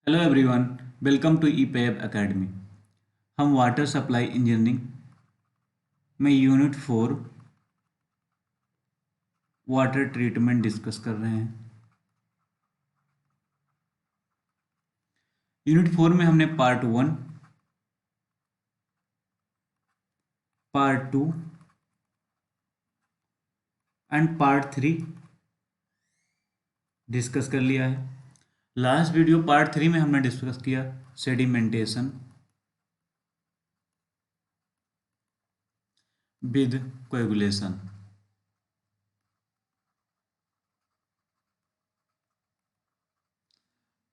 Hello everyone, welcome to ईपैब academy. हम water supply engineering में यूनिट 4 वाटर ट्रीटमेंट डिस्कस कर रहे हैं। यूनिट 4 में हमने part 1, part 2 and part 3 discuss कर लिया है। लास्ट वीडियो पार्ट 3 में हमने डिस्कस किया सेडिमेंटेशन विद कोएगुलेशन।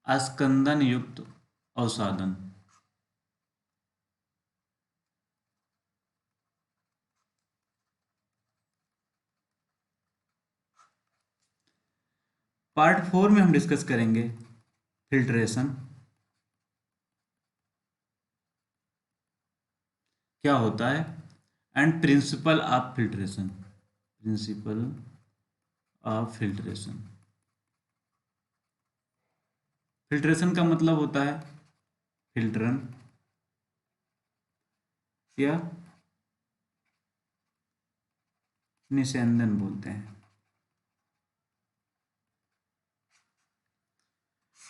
अस्कंदन युक्त अवसादन। पार्ट 4 में हम डिस्कस करेंगे फिल्ट्रेशन, क्या होता है, and principal of filtration. Principal of filtration. Filtration का मतलब होता है फिल्टरन या निस्यंदन बोलते हैं।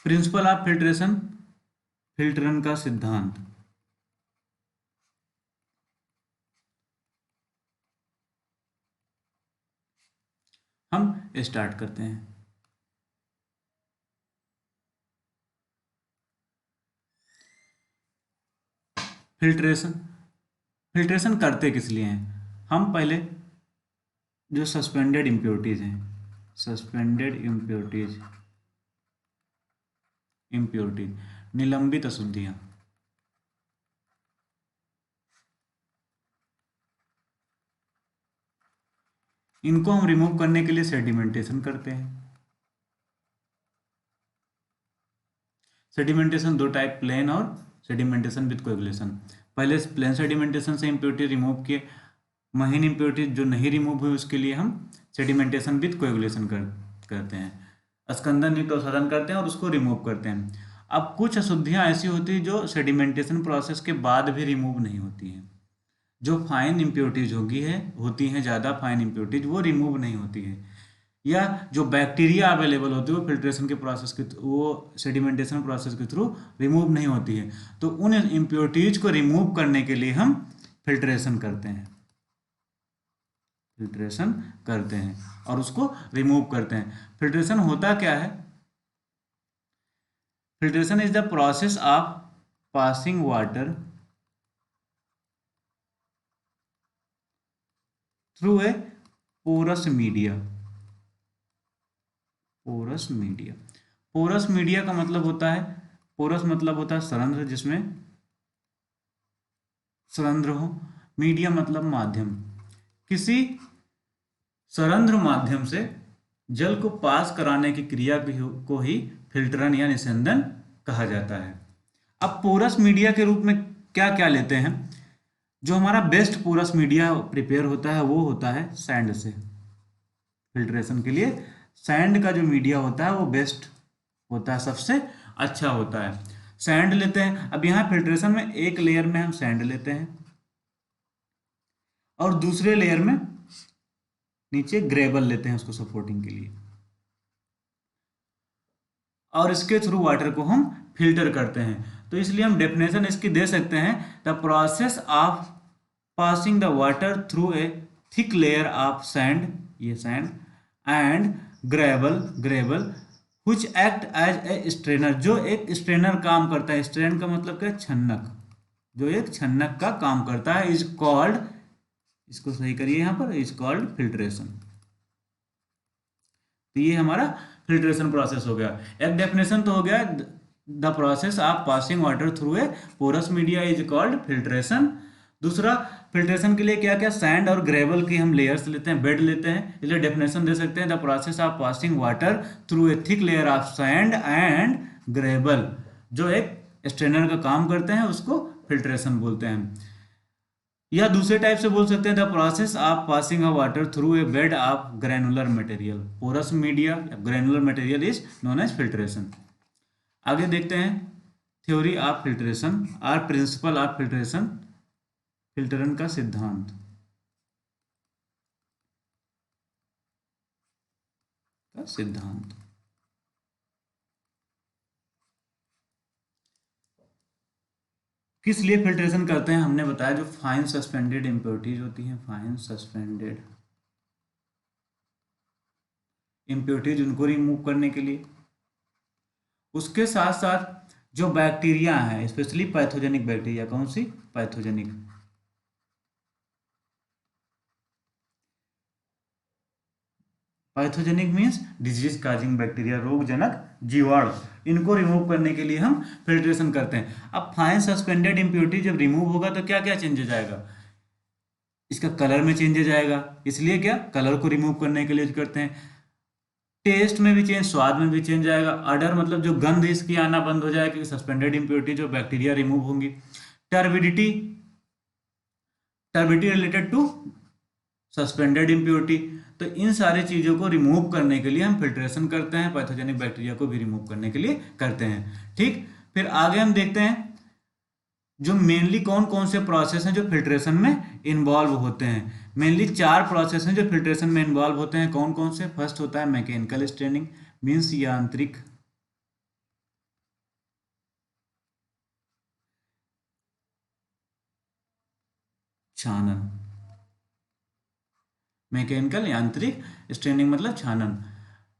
प्रिंसिपल ऑफ फिल्ट्रेशन, फिल्टरन का सिद्धांत। हम स्टार्ट करते हैं। फिल्ट्रेशन फिल्ट्रेशन करते किस लिए हैं? हम पहले जो सस्पेंडेड इम्प्योरिटीज हैं, सस्पेंडेड इम्प्योरिटी निलंबित अशुद्धियां, इनको हम रिमूव करने के लिए सेडिमेंटेशन करते हैं। सेडिमेंटेशन दो टाइप, प्लेन और सेडिमेंटेशन विद कोएगुलेशन। पहले प्लेन सेडिमेंटेशन से इम्प्योरिटी रिमूव किए, महीन इम्प्योरिटी जो नहीं रिमूव हुई उसके लिए हम सेडिमेंटेशन विद कोएगुलेशन करते हैं। स्कंदन युक्त अवसादन करते हैं और उसको रिमूव करते हैं। अब कुछ अशुद्धियां ऐसी होती हैं जो सेडिमेंटेशन प्रोसेस के बाद भी रिमूव नहीं होती हैं। जो फाइन इम्प्योरिटीज होती हैं ज़्यादा फाइन इम्प्योरिटीज, वो रिमूव नहीं होती है, या जो बैक्टीरिया अवेलेबल होती है वो फिल्ट्रेशन के प्रोसेस के वो सेडिमेंटेशन प्रोसेस के थ्रू रिमूव नहीं होती है। तो उन इम्प्योरिटीज को रिमूव करने के लिए हम फिल्ट्रेशन करते हैं, फिल्ट्रेशन करते हैं और उसको रिमूव करते हैं। फिल्ट्रेशन होता क्या है? Filtration is the process of passing water through a porous media. Porous media, porous media का मतलब होता है, पोरस मतलब होता है सरंध्र, जिसमें सरंध्र हो। मीडिया मतलब माध्यम। किसी सरंध्र माध्यम से जल को पास कराने की क्रिया को ही फिल्टरन या निस्यंदन कहा जाता है। अब पोरस मीडिया के रूप में क्या क्या लेते हैं? जो हमारा बेस्ट पोरस मीडिया प्रिपेयर होता है वो होता है सैंड से। फिल्ट्रेशन के लिए सैंड का जो मीडिया होता है वो बेस्ट होता है, सबसे अच्छा होता है। सैंड लेते हैं। अब यहाँ फिल्ट्रेशन में एक लेयर में हम सैंड लेते हैं और दूसरे लेयर में नीचे ग्रेवल लेते हैं उसको सपोर्टिंग के लिए, और इसके थ्रू वाटर को हम फिल्टर करते हैं। तो इसलिए हम डेफिनेशन इसकी दे सकते हैं, the process of passing the water through a thick layer of sand, ये sand, and gravel which act as a strainer, जो एक स्ट्रेनर काम करता है। स्ट्रेन का मतलब क्या? छन्नक। जो एक छन्नक का काम करता है, इज कॉल्ड, इसको सही करिए यहाँ पर, इज कॉल्ड फिल्ट्रेशन। तो ये हमारा फिल्ट्रेशन प्रोसेस हो गया। एक डेफिनेशन तो हो गया, the process of passing water through a porous media is called filtration. दूसरा, फिल्ट्रेशन के लिए क्या क्या, सैंड और ग्रेवल की हम लेयर्स लेते हैं, बेड लेते हैं, इसलिए डेफिनेशन दे सकते हैं, the process of passing water through a thick layer of sand and gravel, जो एक स्ट्रेनर का काम करते हैं उसको फिल्ट्रेशन बोलते हैं। या दूसरे टाइप से बोल सकते हैं, the process of passing a water through a bed of granular material. Porous media granular material is known as filtration. आगे देखते हैं थ्योरी ऑफ फिल्ट्रेशन और प्रिंसिपल ऑफ फिल्ट्रेशन, फिल्टरन का सिद्धांत का सिद्धांत। किस लिए फिल्ट्रेशन करते हैं हमने बताया, जो फाइन सस्पेंडेड इम्प्योरिटीज होती हैं, फाइन सस्पेंडेड इम्प्योरिटीज, उनको रिमूव करने के लिए। उसके साथ साथ जो बैक्टीरिया हैं, स्पेशली पैथोजेनिक बैक्टीरिया, कौन सी, pathogenic, pathogenic means disease causing bacteria, रोगजनक जीवाणु, इनको रिमूव करने के लिए हम फिल्ट्रेशन करते हैं। अब फाइन सस्पेंडेड इम्प्योरिटी जब रिमूव होगा तो क्या क्या चेंजेस आएगा, इसका कलर में चेंजेस आएगा, इसलिए क्या कलर को रिमूव करने के लिए यूज करते हैं। टेस्ट में भी चेंज, स्वाद में भी चेंज आएगा। अडर मतलब जो गंध इसकी आना बंद हो जाएगा क्योंकि सस्पेंडेड इम्प्योरिटी जो बैक्टीरिया रिमूव होंगी। Turbidity, turbidity related to suspended impurity. तो इन सारी चीज़ों को रिमूव करने के लिए हम फिल्ट्रेशन करते हैं, पैथोजेनिक बैक्टीरिया को भी रिमूव करने के लिए करते हैं। ठीक, फिर आगे हम देखते हैं जो मेनली कौन कौन से प्रोसेस हैं जो फिल्ट्रेशन में इन्वॉल्व होते हैं। मेनली 4 प्रोसेस हैं जो फिल्ट्रेशन में इन्वॉल्व होते हैं। कौन कौन से, फर्स्ट होता है मैकेनिकल स्ट्रेनिंग, मीन्स यांत्रिक छानन, मैकेनिकल यांत्रिक स्ट्रेनिंग मतलब छानन।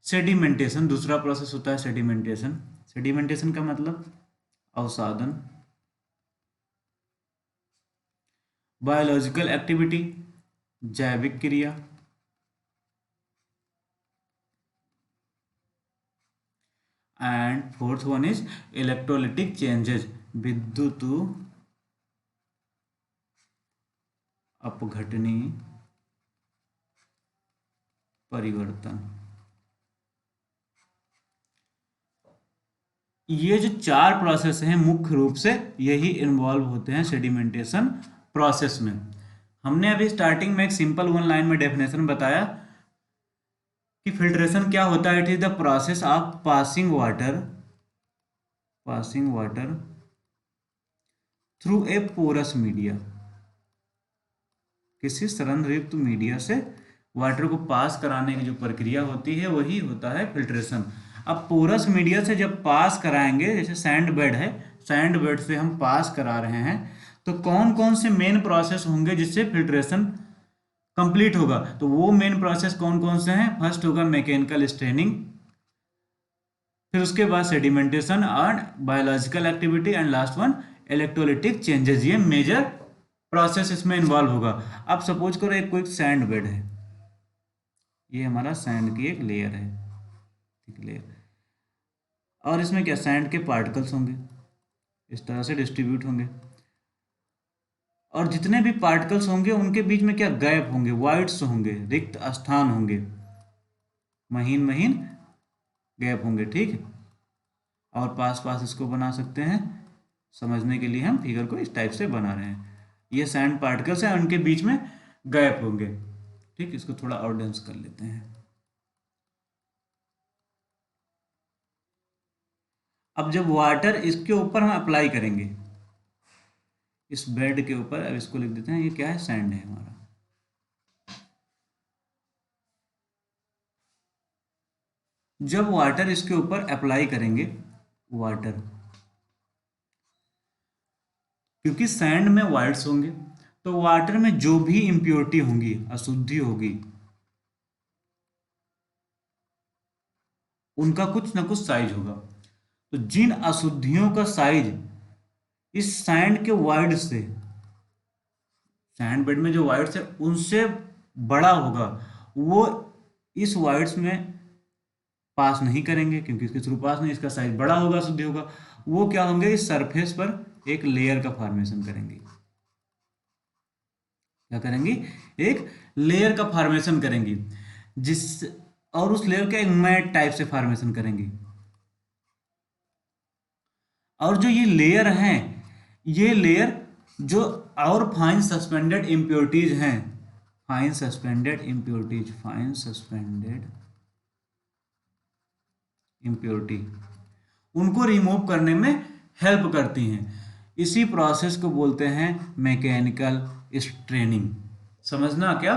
सेडिमेंटेशन, दूसरा प्रोसेस होता है सेडिमेंटेशन। सेडिमेंटेशन का मतलब अवसादन। बायोलॉजिकल एक्टिविटी, जैविक क्रिया। And fourth one is electrolytic changes, विद्युत अपघटनी परिवर्तन। ये जो 4 प्रोसेस हैं मुख्य रूप से यही इन्वॉल्व होते हैं सेडिमेंटेशन प्रोसेस में। हमने अभी स्टार्टिंग में एक सिंपल 1 लाइन में डेफिनेशन बताया कि फिल्ट्रेशन क्या होता है। It is the process of passing water through a porous media, किसी संरंध्रयुक्त मीडिया से वाटर को पास कराने की जो प्रक्रिया होती है वही होता है फिल्ट्रेशन। अब पोरस मीडिया से जब पास कराएंगे, जैसे सैंड बेड है, सैंड बेड से हम पास करा रहे हैं, तो कौन कौन से मेन प्रोसेस होंगे जिससे फिल्ट्रेशन कंप्लीट होगा। तो वो मेन प्रोसेस कौन कौन से हैं, फर्स्ट होगा मैकेनिकल स्ट्रेनिंग, फिर उसके बाद sedimentation and biological activity, and last one electrolytic changes. ये मेजर प्रोसेस इसमें इन्वॉल्व होगा। अब सपोज करो एक कोई सैंड बेड है, ये हमारा सैंड की एक लेयर है, एक लेयर, और इसमें क्या सैंड के पार्टिकल्स होंगे, इस तरह से डिस्ट्रीब्यूट होंगे, और जितने भी पार्टिकल्स होंगे उनके बीच में क्या गैप होंगे, वाइड्स होंगे, रिक्त स्थान होंगे, महीन महीन गैप होंगे। ठीक, और पास पास इसको बना सकते हैं, समझने के लिए हम फिगर को इस टाइप से बना रहे हैं। ये सैंड पार्टिकल्स हैं, उनके बीच में गैप होंगे। ठीक, इसको थोड़ा और डेंस कर लेते हैं। अब जब वाटर इसके ऊपर हम अप्लाई करेंगे, इस बेड के ऊपर, अब इसको लिख देते हैं, ये क्या है, सैंड है हमारा। जब वाटर इसके ऊपर अप्लाई करेंगे, वाटर, क्योंकि सैंड में वाइड्स होंगे, तो वाटर में जो भी इम्प्योरिटी होंगी, अशुद्धि होगी, उनका कुछ ना कुछ साइज होगा। तो जिन अशुद्धियों का साइज इस सैंड के वाइड से, सैंड बेड में जो वाइड्स है उनसे बड़ा होगा, वो इस वाइड्स में पास नहीं करेंगे, क्योंकि इसके थ्रू पास नहीं, इसका साइज बड़ा होगा, अशुद्धि होगा। वो क्या होंगे, इस सरफेस पर एक लेयर का फॉर्मेशन करेंगे। क्या करेंगी, एक लेयर का फॉर्मेशन करेंगी, जिस, और उस लेयर का एक मैट टाइप से फॉर्मेशन करेंगी। और जो ये लेयर हैं, ये लेयर जो और फाइन सस्पेंडेड इम्प्योरिटीज हैं, fine suspended impurities, fine suspended impurity, उनको रिमूव करने में हेल्प करती हैं। इसी प्रोसेस को बोलते हैं मैकेनिकल स्ट्रेनिंग। समझना क्या,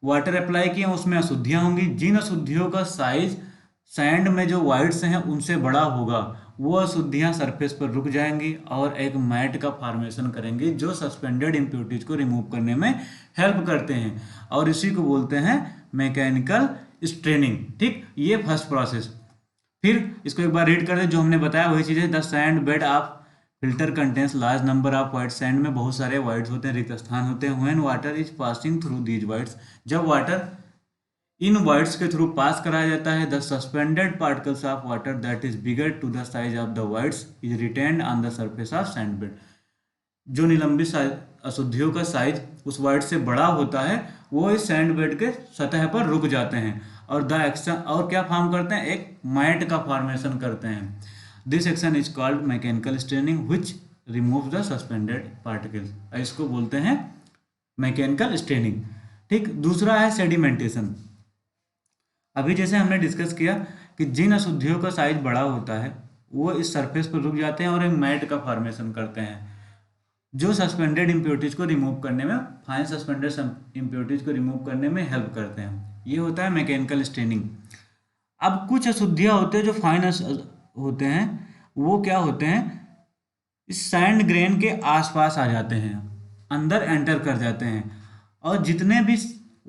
वाटर अप्लाई किए उसमें अशुद्धियां होंगी, जिन अशुद्धियों का साइज सैंड में जो वाइट्स हैं उनसे बड़ा होगा, वो अशुद्धियां सरफेस पर रुक जाएंगी और एक मैट का फॉर्मेशन करेंगे जो सस्पेंडेड इम्प्योरिटीज को रिमूव करने में हेल्प करते हैं, और इसी को बोलते हैं मैकेनिकल स्ट्रेनिंग। ठीक, ये फर्स्ट प्रोसेस। फिर इसको एक बार रीड कर दे, जो हमने बताया वही चीज़ है। The sand bed of filter contains large number of white, sand में बहुत सारे वाइट्स होते हैं, रिक्त स्थान होते हैं। When water is passing through these voids, जब वाटर इन वाइट्स के थ्रू पास कराया जाता है, the suspended particles of water that is bigger to the size of the voids is retained on the surface of sand bed. जो निलंबित अशुद्धियों का साइज उस वाइट से बड़ा होता है वो इस सैंड बेड के सतह पर रुक जाते हैं और द एक्शन, और क्या फॉर्म करते हैं, एक मैट का फॉर्मेशन करते हैं। This action is called mechanical straining which remove the suspended particles. इसको बोलते हैं मैकेनिकल स्ट्रेनिंग। ठीक, दूसरा है सेडिमेंटेशन। अभी जैसे हमने डिस्कस किया कि जिन अशुद्धियों का साइज बड़ा होता है वो इस सरफेस पर रुक जाते हैं और एक मैट का फॉर्मेशन करते हैं जो सस्पेंडेड इम्प्योरिटीज को रिमूव करने में, फाइन सस्पेंडेड इम्प्योरिटीज को रिमूव करने में हेल्प करते हैं। ये होता है मैकेनिकल स्ट्रेनिंग। अब कुछ अशुद्धियाँ होते हैं जो फाइन होते हैं, वो क्या होते हैं, इस सैंड ग्रेन के आसपास आ जाते हैं, अंदर एंटर कर जाते हैं, और जितने भी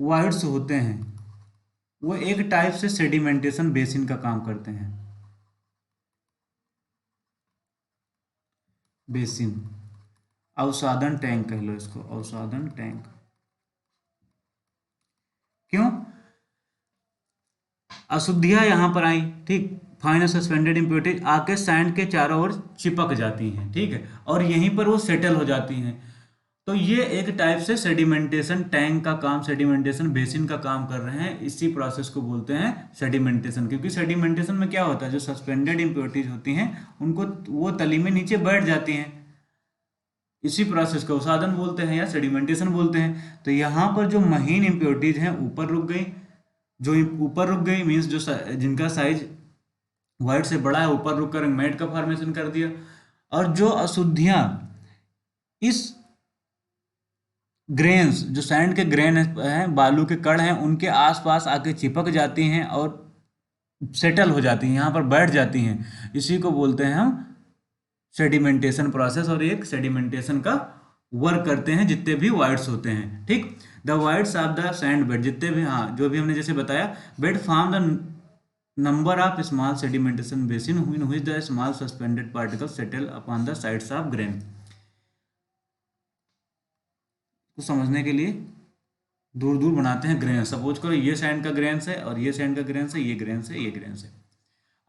वाइड्स होते हैं वो एक टाइप से सेडिमेंटेशन बेसिन का काम करते हैं। बेसिन, अवसादन टैंक कह लो इसको, अवसादन टैंक। क्यों, अशुद्धियां यहां पर आई, ठीक, फाइन सस्पेंडेड इम्प्योरिटीज आके सैंड के चारों ओर चिपक जाती हैं, ठीक है, और यहीं पर वो सेटल हो जाती हैं। तो ये एक टाइप से सेडिमेंटेशन टैंक का काम, सेडिमेंटेशन बेसिन का काम कर रहे हैं। इसी प्रोसेस को बोलते हैं सेडिमेंटेशन, क्योंकि सेडिमेंटेशन में क्या होता है, जो सस्पेंडेड इम्प्योरिटीज होती हैं उनको वो तली में नीचे बैठ जाती हैं। इसी प्रोसेस को अवसादन बोलते हैं या सेडिमेंटेशन बोलते हैं। तो यहाँ पर जो महीन इम्प्योरिटीज हैं ऊपर रुक गई, जो ऊपर रुक गई मीन्स जो जिनका साइज वाइट से बड़ा है ऊपर रुक कर मैट का फॉर्मेशन कर दिया, और जो अशुद्धियां इस ग्रेन्स, जो सैंड के ग्रेन हैं, बालू के कण हैं, उनके आसपास आके चिपक जाती हैं और सेटल हो जाती हैं, यहाँ पर बैठ जाती हैं। इसी को बोलते हैं हम सेडिमेंटेशन प्रोसेस, और एक सेडिमेंटेशन का वर्क करते हैं जितने भी वाइड्स होते हैं। ठीक, the wides of the sand bed, जितने भी, हाँ, जो भी हमने जैसे बताया, bed form the number of small sedimentation basin in which the small suspended particles settle upon the sides of grain. तो समझने के लिए दूर दूर बनाते हैं ग्रेन। सपोज करो ये सैंड का ग्रेन है और ये सैंड का ग्रेन है, ये ग्रेन है, ये ग्रेन है।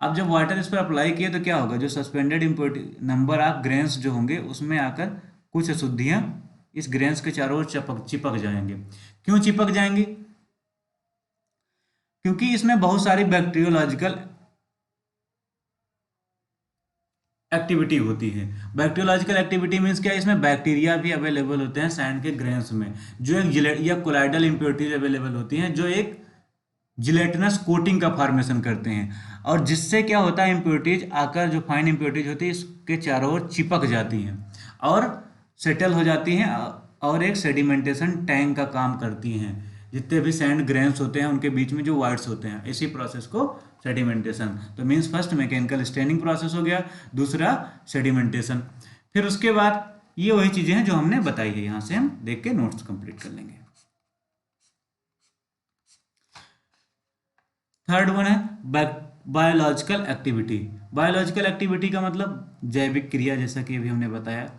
अब जब वाटर इस पर अप्लाई किए तो क्या होगा, जो suspended impurity number of grains जो होंगे उसमें आकर कुछ अशुद्धियां इस ग्रेन्स के चारों ओर चिपक जाएंगे। क्यों चिपक जाएंगे, क्योंकि इसमें बहुत सारी बैक्टीरियोलॉजिकल एक्टिविटी होती है। बैक्टीरियोलॉजिकल एक्टिविटी मीन्स क्या, इसमें बैक्टीरिया भी अवेलेबल होते हैं सैंड के ग्रेन्स में, जो एक या कोलाइडल इम्प्योरिटीज अवेलेबल होती हैं जो एक जिलेटिनस कोटिंग का फॉर्मेशन करते हैं, और जिससे क्या होता है, इम्प्योरिटीज आकर जो फाइन इम्प्योरिटीज होती है इसके चारों ओर चिपक जाती हैं और सेटल हो जाती हैं और एक सेडिमेंटेशन टैंक का काम करती हैं। जितने भी सैंड ग्रेन्स होते हैं उनके बीच में जो वाइड्स होते हैं, इसी प्रोसेस को सेडिमेंटेशन। तो means first mechanical straining process हो गया, दूसरा सेडिमेंटेशन। फिर उसके बाद ये वही चीजें हैं जो हमने बताई है, यहाँ से हम देख के नोट्स कंप्लीट कर लेंगे। थर्ड वन है बायोलॉजिकल एक्टिविटी। बायोलॉजिकल एक्टिविटी का मतलब जैविक क्रिया, जैसा कि अभी हमने बताया।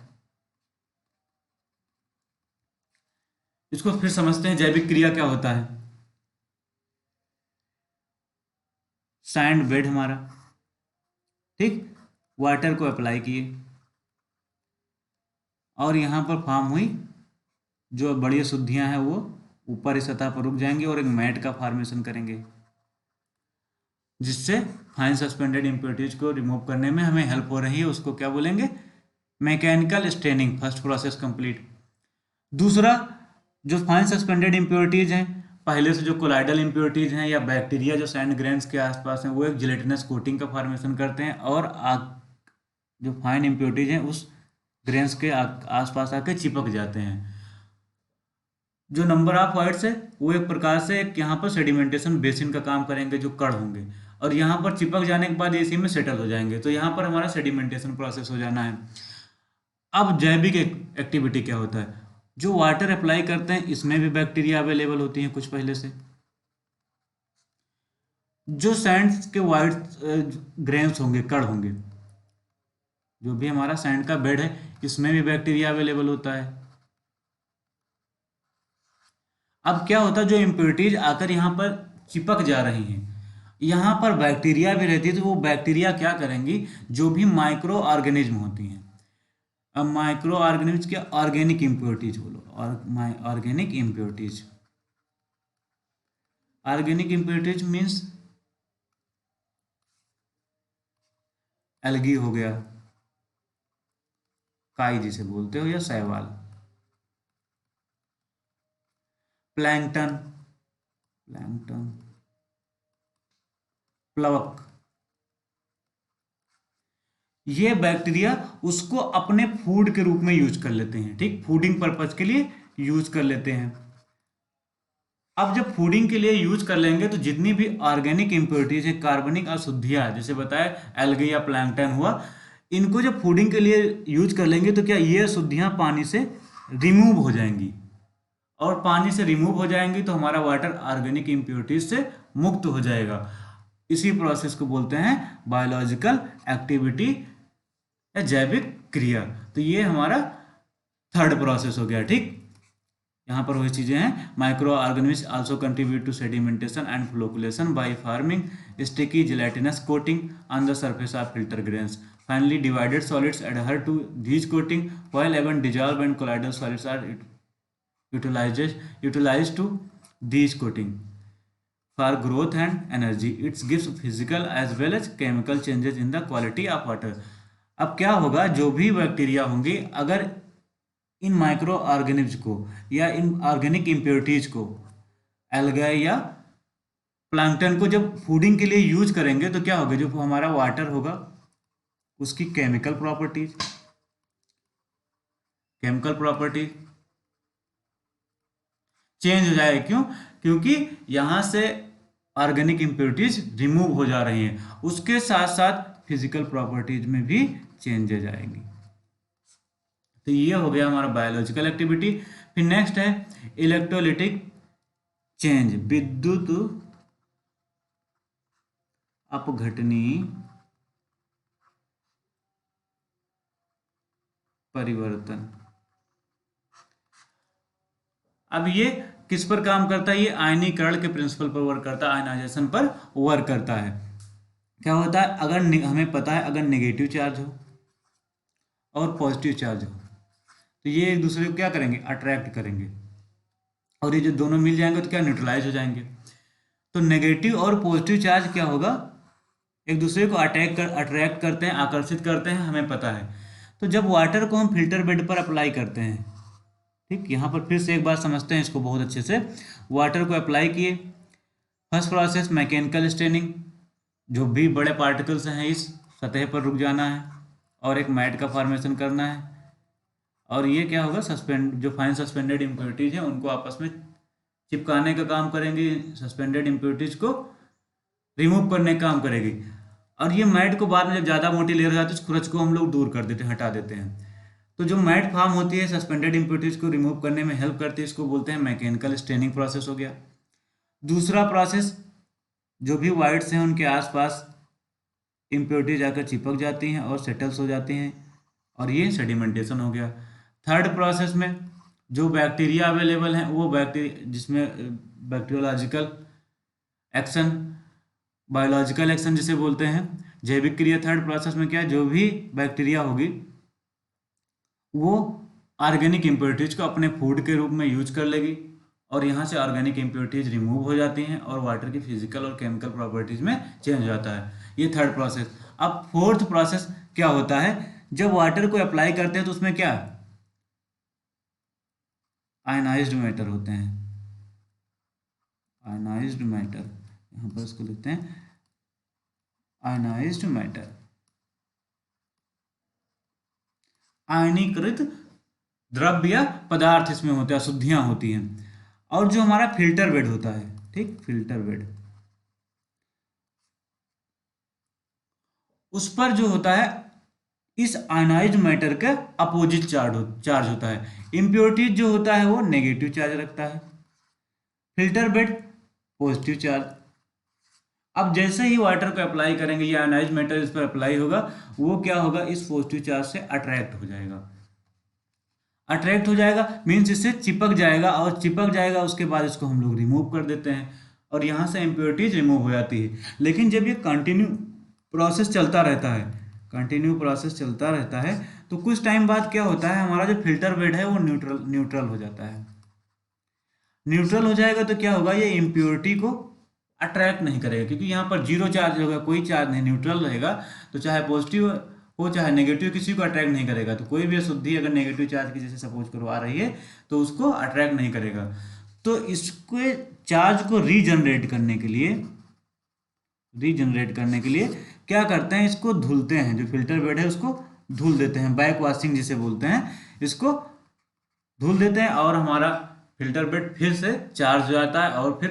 इसको फिर समझते हैं, जैविक क्रिया क्या होता है। सैंड बेड हमारा, ठीक, वाटर को अप्लाई किए और यहाँ पर फॉर्म हुई जो बड़ी अशुद्धियां हैं वो ऊपर इस सतह पर रुक जाएंगे और एक मैट का फॉर्मेशन करेंगे, जिससे फाइन सस्पेंडेड इम्प्योरिटीज को रिमूव करने में हमें हेल्प हो रही है। उसको क्या बोलेंगे, mechanical straining. First process complete. दूसरा, जो फाइन सस्पेंडेड इम्प्योरिटीज हैं पहले से जो कोलाइडल इम्प्योरिटीज हैं या बैक्टीरिया जो सैंड ग्रेन्स के आसपास हैं वो एक जिलेटिनस कोटिंग का फॉर्मेशन करते हैं और जो फाइन इम्प्योरिटीज हैं उस ग्रेन्स के आसपास आके चिपक जाते हैं। जो नंबर ऑफ वाइट्स है वो एक प्रकार से एक यहाँ पर सेडिमेंटेशन बेसिन का काम करेंगे, जो कण होंगे और यहाँ पर चिपक जाने के बाद इसी में सेटल हो जाएंगे, तो यहाँ पर हमारा सेडिमेंटेशन प्रोसेस हो जाना है। अब जैविक एक्टिविटी क्या होता है, जो वाटर अप्लाई करते हैं इसमें भी बैक्टीरिया अवेलेबल होती हैं कुछ पहले से। जो सैंड के वाइट ग्रेन्स होंगे, कण होंगे, जो भी हमारा सैंड का बेड है इसमें भी बैक्टीरिया अवेलेबल होता है। अब क्या होता है, जो इम्प्योरिटीज आकर यहाँ पर चिपक जा रही हैं, यहाँ पर बैक्टीरिया भी रहती है, तो वो बैक्टीरिया क्या करेंगी, जो भी माइक्रो ऑर्गेनिज्म होती हैं। अब माइक्रो ऑर्गेनिज्म क्या, ऑर्गेनिक इम्प्योरिटीज बोलो, और organic impurities, organic impurities means algae हो गया, काई जिसे बोलते हो, या शैवाल, प्लैंकटन, प्लवक, ये बैक्टीरिया उसको अपने फूड के रूप में यूज कर लेते हैं। ठीक, फूडिंग पर्पज के लिए यूज कर लेते हैं। अब जब फूडिंग के लिए यूज कर लेंगे तो जितनी भी ऑर्गेनिक इम्प्योरिटीज है, कार्बनिक अशुद्धियां, जैसे बताया एल्गे या प्लैंकटन हुआ, इनको जब फूडिंग के लिए यूज कर लेंगे तो क्या ये अशुद्धियां पानी से रिमूव हो जाएंगी, और पानी से रिमूव हो जाएंगी तो हमारा वाटर ऑर्गेनिक इम्प्योरिटीज से मुक्त हो जाएगा। इसी प्रोसेस को बोलते हैं बायोलॉजिकल एक्टिविटी या जैविक क्रिया। तो ये हमारा थर्ड प्रोसेस हो गया। ठीक, यहाँ पर वही चीजें हैं, micro organism also contribute to sedimentation and flocculation by forming sticky gelatinous coating on the surface of filter grains. Finally, divided solids adhere to these coating, while even dissolved and colloidal solids are utilized to these coating for growth and energy. It gives physical as well as chemical changes in the quality of water. अब क्या होगा, जो भी bacteria होंगे अगर इन micro organism को या in organic impurities को, एल्गाई या प्लैंकटन को जब फूडिंग के लिए यूज करेंगे तो क्या होगा, जो हमारा वाटर होगा उसकी केमिकल प्रॉपर्टीज चेंज हो जाएगी। क्यों? क्योंकि यहां से ऑर्गेनिक इम्प्योरिटीज रिमूव हो जा रही हैं, उसके साथ साथ फिजिकल प्रॉपर्टीज में भी चेंजेज आएंगी। तो ये हो गया हमारा बायोलॉजिकल एक्टिविटी। फिर नेक्स्ट है इलेक्ट्रोलिटिक चेंज, विद्युत अपघटनी परिवर्तन। अब ये किस पर काम करता है, ये आयनीकरण के प्रिंसिपल पर वर्क करता है, आयनाइजेशन पर वर्क करता है। क्या होता है, अगर हमें पता है अगर नेगेटिव चार्ज हो और पॉजिटिव चार्ज हो तो ये एक दूसरे को क्या करेंगे, अट्रैक्ट करेंगे, और ये जो दोनों मिल जाएंगे तो क्या न्यूट्रलाइज हो जाएंगे। तो नेगेटिव और पॉजिटिव चार्ज क्या होगा, एक दूसरे को अट्रैक्ट करते हैं, आकर्षित करते हैं, हमें पता है। तो जब वाटर को हम फिल्टर बेड पर अप्लाई करते हैं, ठीक, यहाँ पर फिर से एक बार समझते हैं इसको बहुत अच्छे से। वाटर को अप्लाई किए, फर्स्ट प्रोसेस मैकेनिकल स्टेनिंग, जो भी बड़े पार्टिकल्स हैं इस सतह पर रुक जाना है और एक मैट का फॉर्मेशन करना है, और ये क्या होगा, जो फाइन सस्पेंडेड इम्प्योरिटीज हैं उनको आपस में चिपकाने का काम करेंगे, सस्पेंडेड इम्प्योरिटीज को रिमूव करने का काम करेगी। और ये मैट को बाद में जब ज़्यादा मोटी लेयर हो जाती है, उस खुरच को हम लोग दूर कर देते हैं, हटा देते हैं। तो जो मैट फॉर्म होती है सस्पेंडेड इम्प्योरिटीज को रिमूव करने में हेल्प करती है, इसको बोलते हैं मैकेनिकल स्टेनिंग प्रोसेस हो गया। दूसरा प्रोसेस, जो भी वाइट्स हैं उनके आसपास इम्प्योरिटीज आकर चिपक जाती हैं और सेटल्स हो जाती हैं, और ये सेडिमेंटेशन हो गया। थर्ड प्रोसेस में जो बैक्टीरिया अवेलेबल हैं वो बैक्टीरिया, जिसमें बैक्टीरियोलॉजिकल एक्शन, बायोलॉजिकल एक्शन जिसे बोलते हैं, जैविक क्रिया। थर्ड प्रोसेस में क्या, जो भी बैक्टीरिया होगी वो ऑर्गेनिक इम्प्योरिटीज को अपने फूड के रूप में यूज कर लेगी, और यहाँ से ऑर्गेनिक इम्प्योरिटीज रिमूव हो जाती हैं और वाटर की फिजिकल और केमिकल प्रॉपर्टीज में चेंज हो जाता है। ये थर्ड प्रोसेस। अब फोर्थ प्रोसेस क्या होता है, जब वाटर को अप्लाई करते हैं तो उसमें क्या, आयनाइज्ड मैटर होते हैं, आयनाइज्ड मैटर, यहाँ पर इसको लिखते हैं आयनाइज्ड मैटर, आयनीकृत द्रव्य या पदार्थ इसमें होते हैं, अशुद्धियां होती हैं। और जो हमारा फिल्टर बेड होता है, ठीक, फिल्टर बेड, उस पर जो होता है इस आयनाइज्ड मैटर का अपोजिट चार्ज होता है। इम्प्योरिटीज जो होता है वो नेगेटिव चार्ज रखता है, फिल्टर बेड पॉजिटिव चार्ज। अब जैसे ही वाटर को अप्लाई करेंगे, ये आयनाइज्ड मैटर इस पर अप्लाई होगा, वो क्या होगा, इस पॉजिटिव चार्ज से अट्रैक्ट हो जाएगा। अट्रैक्ट हो जाएगा मीन्स इससे चिपक जाएगा, और चिपक जाएगा उसके बाद इसको हम लोग रिमूव कर देते हैं और यहाँ से इम्प्योरिटीज रिमूव हो जाती है। लेकिन जब ये कंटिन्यू प्रोसेस चलता रहता है, कंटिन्यू प्रोसेस चलता रहता है, तो कुछ टाइम बाद क्या होता है, हमारा जो फिल्टर बेड है वो न्यूट्रल हो जाता है। न्यूट्रल हो जाएगा तो क्या होगा, ये इम्प्योरिटी को अट्रैक्ट नहीं करेगा, क्योंकि यहाँ पर जीरो चार्ज होगा, कोई चार्ज नहीं, न्यूट्रल रहेगा, तो चाहे पॉजिटिव हो चाहे नेगेटिव किसी को अट्रैक्ट नहीं करेगा। तो कोई भी अशुद्धि अगर नेगेटिव चार्ज की जैसे सपोज करो आ रही है तो उसको अट्रैक्ट नहीं करेगा। तो इसके चार्ज को रीजनरेट करने के लिए क्या करते हैं, इसको धुलते हैं, जो फिल्टर बेड है उसको धुल देते हैं, बैक वॉशिंग जिसे बोलते हैं, इसको धुल देते हैं और हमारा फिल्टर बेड फिर से चार्ज हो जाता है और फिर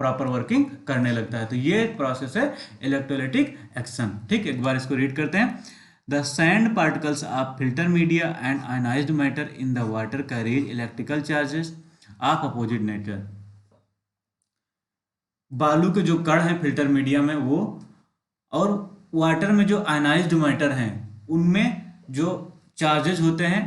प्रॉपर वर्किंग करने लगता है। तो ये प्रोसेस है इलेक्ट्रोलाइटिक एक्शन। ठीक, एक बार इसको रीड करते हैं। The sand particles of filter media and ionised matter in the water carries electrical charges of opposite nature. बालू के जो कण हैं फिल्टर मीडिया में वो, और वाटर में जो आयनाइज्ड मैटर हैं उनमें जो चार्जेस होते हैं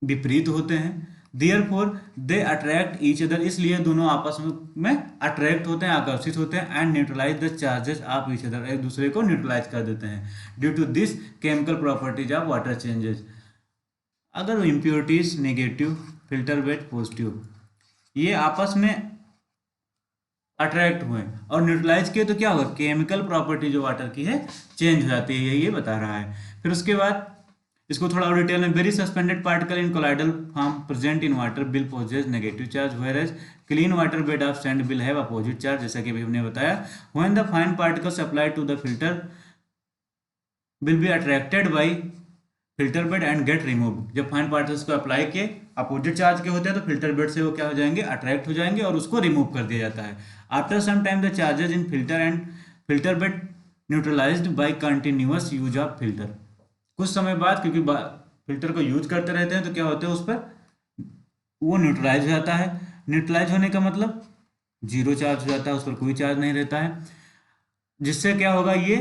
विपरीत होते हैं। Therefore they attract each other, इसलिए दोनों आपस में अट्रैक्ट होते हैं, आकर्षित होते हैं, and neutralize the charges of each other, एक दूसरे को न्यूट्रलाइज कर देते हैं। Due to this chemical properties of water changes. अगर impurities negative, filter bed positive, ये आपस में अट्रैक्ट हुए और न्यूट्रलाइज किए तो क्या होगा, केमिकल प्रॉपर्टी जो वाटर की है चेंज हो जाती है, ये बता रहा है। फिर उसके बाद इसको थोड़ा और डिटेल में, वेरी सस्पेंडेड पार्टिकल इन colloidal form present in water will possess negative charge, whereas clean water bed of sand will have opposite charge, जैसा कि अभी हमने बताया। When the fine particles applied to the filter will be attracted by filter bed and get remove. जब fine particles को apply किए opposite charge के होते हैं तो फिल्टर बेड से वो क्या हो जाएंगे, अट्रैक्ट हो जाएंगे और उसको रिमूव कर दिया जाता है। After some time the charges इन filter bed neutralised by continuous use of filter. कुछ समय बाद, क्योंकि फिल्टर को यूज करते रहते हैं, तो क्या होता है उस पर वो न्यूट्रलाइज हो जाता है। न्यूट्रलाइज होने का मतलब जीरो चार्ज हो जाता है, उस पर कोई चार्ज नहीं रहता है, जिससे क्या होगा, ये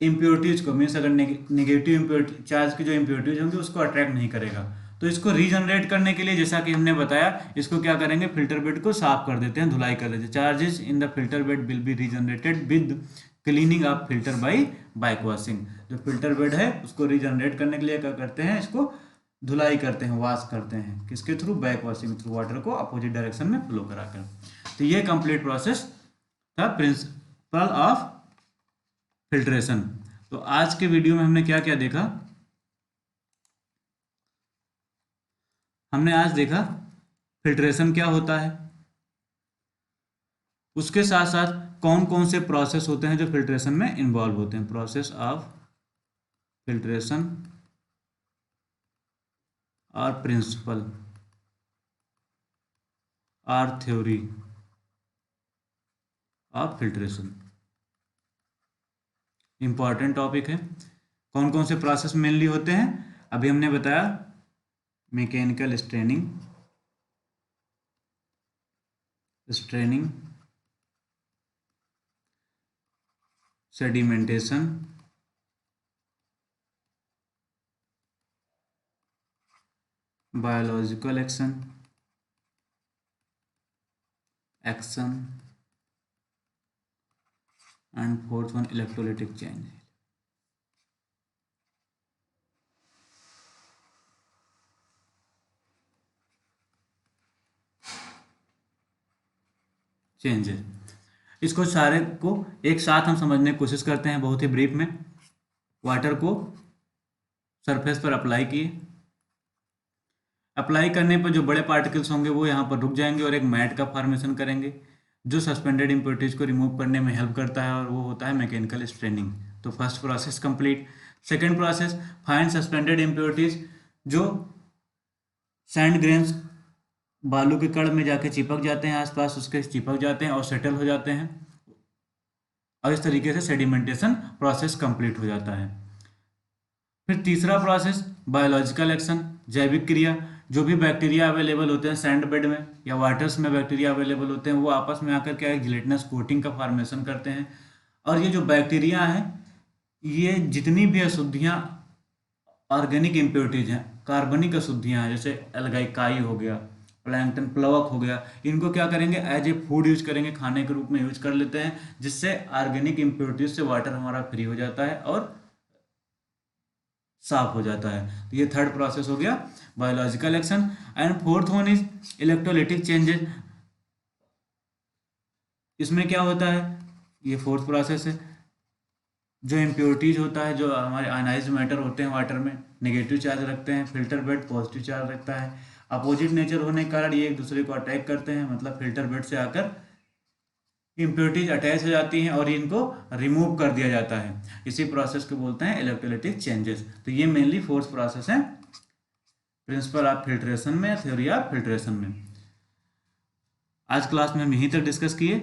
इम्प्योरिटीज को, मीन्स अगर नेगेटिव इम्प्योरिटी चार्ज की जो इम्प्योरिटीज होंगी उसको अट्रैक्ट नहीं करेगा। तो इसको रीजनरेट करने के लिए जैसा कि हमने बताया, इसको क्या करेंगे, फिल्टर बेड को साफ कर देते हैं, धुलाई कर देते हैं। Charges in the filter bed will be regenerated with cleaning of filter by back washing. जो फिल्टर बेड है उसको रीजनरेट करने के लिए क्या करते हैं, इसको धुलाई करते हैं, वॉश करते हैं, किसके through, back washing through, water को अपोजिट डायरेक्शन में फ्लो कराकर। तो ये कंप्लीट प्रोसेस था प्रिंसिपल ऑफ फिल्ट्रेशन। तो आज के वीडियो में हमने क्या क्या देखा, हमने आज देखा फिल्ट्रेशन क्या होता है, उसके साथ साथ कौन कौन से प्रोसेस होते हैं जो फिल्ट्रेशन में इन्वॉल्व होते हैं। प्रोसेस ऑफ फिल्ट्रेशन और प्रिंसिपल और theory of filtration, important topic है। कौन कौन से प्रोसेस मेनली होते हैं, अभी हमने बताया, mechanical straining, sedimentation, biological action and fourth one electrolytic changes. इसको सारे को एक साथ हम समझने की कोशिश करते हैं बहुत ही ब्रीफ में। वाटर को सरफेस पर अप्लाई किए, अप्लाई करने पर जो बड़े पार्टिकल्स होंगे वो यहाँ पर रुक जाएंगे और एक मैट का फॉर्मेशन करेंगे जो सस्पेंडेड इम्प्योरिटीज को रिमूव करने में हेल्प करता है, और वो होता है मैकेनिकल स्ट्रेनिंग। तो first process complete. Second process, find suspended impurities, जो सैंड ग्रेन्स बालू के कण में जाके चिपक जाते हैं, आसपास उसके चिपक जाते हैं और सेटल हो जाते हैं, और इस तरीके से सेडिमेंटेशन प्रोसेस कंप्लीट हो जाता है। फिर तीसरा प्रोसेस बायोलॉजिकल एक्शन, जैविक क्रिया। जो भी बैक्टीरिया अवेलेबल होते हैं सैंड बेड में या वाटर्स में बैक्टीरिया अवेलेबल होते हैं, वो आपस में आकर के एक जिलेटिनस कोटिंग का फॉर्मेशन करते हैं, और ये जो बैक्टीरिया हैं ये जितनी भी अशुद्धियाँ ऑर्गेनिक इम्प्योरिटीज हैं, कार्बनिक अशुद्धियाँ हैं, जैसे एल्गाइकाई हो गया, प्लैंकटन, प्लवक हो गया, इनको क्या करेंगे, एज ए फूड यूज करेंगे, खाने के रूप में यूज कर लेते हैं, जिससे ऑर्गेनिक इम्प्योरिटीज से वाटर हमारा फ्री हो जाता है और साफ हो जाता है। तो ये थर्ड प्रोसेस हो गया biological action. And fourth one is electrolytic changes. इसमें क्या होता है, ये फोर्थ प्रोसेस है, जो इम्प्योरिटीज होता है, जो हमारे आयनाइज्ड मैटर होते हैं वाटर में, नेगेटिव चार्ज रखते हैं, फिल्टर बेड पॉजिटिव चार्ज रखता है, अपोजिट नेचर होने के कारण ये एक दूसरे को अटैक करते हैं, मतलब फिल्टर बेड से आकर इम्प्योरिटीज अटैच हो जाती हैं और इनको रिमूव कर दिया जाता है। इसी प्रोसेस को बोलते हैं इलेक्ट्रोलिटिक चेंजेस। तो ये मेनली फोर्थ प्रोसेस है प्रिंसिपल ऑफ फिल्ट्रेशन में, थ्योरी ऑफ फिल्ट्रेशन में। आज क्लास में हम यहीं तक डिस्कस किए।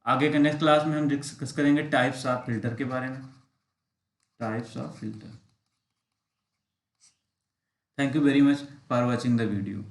आगे के नेक्स्ट क्लास में हम डिस्कस करेंगे टाइप्स ऑफ फिल्टर के बारे में, types of filter. Thank you very much for watching the video.